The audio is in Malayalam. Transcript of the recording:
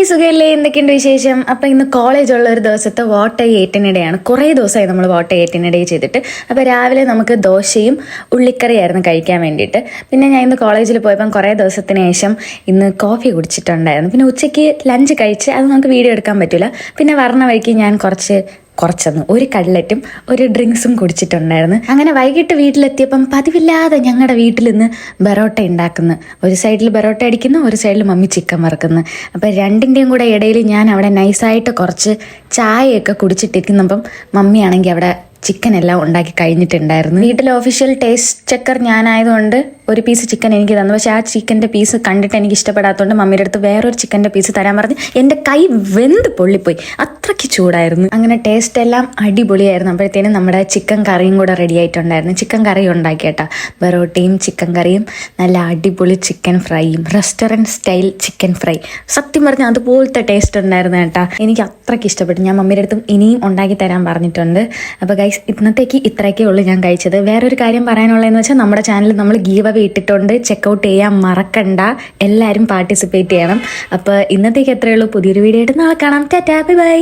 സുഖല്ലേ, എന്തൊക്കെയുണ്ട് വിശേഷം? അപ്പം ഇന്ന് കോളേജുള്ള ഒരു ദിവസത്തെ വോട്ട് ഏറ്റിനിടെയാണ്. കുറേ ദിവസമായി നമ്മൾ വോട്ട് ഏറ്റിനിടെ ചെയ്തിട്ട്. അപ്പോൾ രാവിലെ നമുക്ക് ദോശയും ഉള്ളിക്കറിയായിരുന്നു കഴിക്കാൻ വേണ്ടിയിട്ട്. പിന്നെ ഞാൻ ഇന്ന് കോളേജിൽ പോയപ്പം കുറേ ദിവസത്തിന് ശേഷം ഇന്ന് കോഫി കുടിച്ചിട്ടുണ്ടായിരുന്നു. പിന്നെ ഉച്ചയ്ക്ക് ലഞ്ച് കഴിച്ച് അത് നമുക്ക് വീഡിയോ എടുക്കാൻ പറ്റില്ല. പിന്നെ വരണ വഴിക്ക് ഞാൻ കുറച്ചൊന്ന് ഒരു കട്ലറ്റും ഒരു ഡ്രിങ്ക്സും കുടിച്ചിട്ടുണ്ടായിരുന്നു. അങ്ങനെ വൈകിട്ട് വീട്ടിലെത്തിയപ്പം പതിവില്ലാതെ ഞങ്ങളുടെ വീട്ടിൽ നിന്ന് ബെറോട്ട ഉണ്ടാക്കുന്നു. ഒരു സൈഡിൽ ബെറോട്ട അടിക്കുന്നു, ഒരു സൈഡിൽ മമ്മി ചിക്കൻ വറുക്കുന്നു. അപ്പം രണ്ടിൻ്റെയും കൂടെ ഇടയിൽ ഞാൻ അവിടെ നൈസായിട്ട് കുറച്ച് ചായയൊക്കെ കുടിച്ചിട്ടിരിക്കുന്നപ്പം മമ്മിയാണെങ്കിൽ അവിടെ ചിക്കൻ എല്ലാം ഉണ്ടാക്കി കഴിഞ്ഞിട്ടുണ്ടായിരുന്നു. വീട്ടിലെ ഒഫീഷ്യൽ ടേസ്റ്റ് ചെക്കർ ഞാനായതുകൊണ്ട് ഒരു പീസ് ചിക്കൻ എനിക്ക് തന്നു. പക്ഷെ ആ ചിക്കൻ്റെ പീസ് കണ്ടിട്ട് എനിക്ക് ഇഷ്ടപ്പെടാത്തതുകൊണ്ട് മമ്മിയുടെ അടുത്ത് വേറൊരു ചിക്കൻ്റെ പീസ് തരാൻ പറഞ്ഞ് എൻ്റെ കൈ വെന്ത് പൊള്ളിപ്പോയി. അത്രയ്ക്ക് ചൂടായിരുന്നു. അങ്ങനെ ടേസ്റ്റ് എല്ലാം അടിപൊളിയായിരുന്നു. അപ്പോഴത്തേനും നമ്മുടെ ചിക്കൻ കറിയും കൂടെ റെഡി ആയിട്ടുണ്ടായിരുന്നു. ചിക്കൻ കറി ഉണ്ടാക്കിയേട്ടാ, ബെറോട്ടയും ചിക്കൻ കറിയും നല്ല അടിപൊളി ചിക്കൻ ഫ്രൈയും, റെസ്റ്റോറൻറ്റ് സ്റ്റൈൽ ചിക്കൻ ഫ്രൈ. സത്യം പറഞ്ഞാൽ അതുപോലത്തെ ടേസ്റ്റ് ഉണ്ടായിരുന്നു കേട്ടാ. എനിക്ക് അത്രയ്ക്ക് ഇഷ്ടപ്പെട്ടു. ഞാൻ മമ്മിയുടെ അടുത്തും ഇനിയും ഉണ്ടാക്കി തരാൻ പറഞ്ഞിട്ടുണ്ട്. അപ്പോൾ ഗൈസ്, ഇന്നത്തേക്ക് ഇത്രയൊക്കെ ഉള്ളൂ ഞാൻ കഴിച്ചത്. വേറൊരു കാര്യം പറയാനുള്ളതെന്ന് വെച്ചാൽ നമ്മുടെ ചാനലിൽ നമ്മൾ ഗീവ് അവേ ഇട്ടിട്ടുണ്ട്. ചെക്കൗട്ട് ചെയ്യാൻ മറക്കണ്ട, എല്ലാവരും പാർട്ടിസിപ്പേറ്റ് ചെയ്യണം. അപ്പോൾ ഇന്നത്തേക്ക് എത്രയേ ഉള്ളൂ. പുതിയൊരു വീഡിയോ ആയിട്ട് നാളെ കാണാം. Tata, bye bye.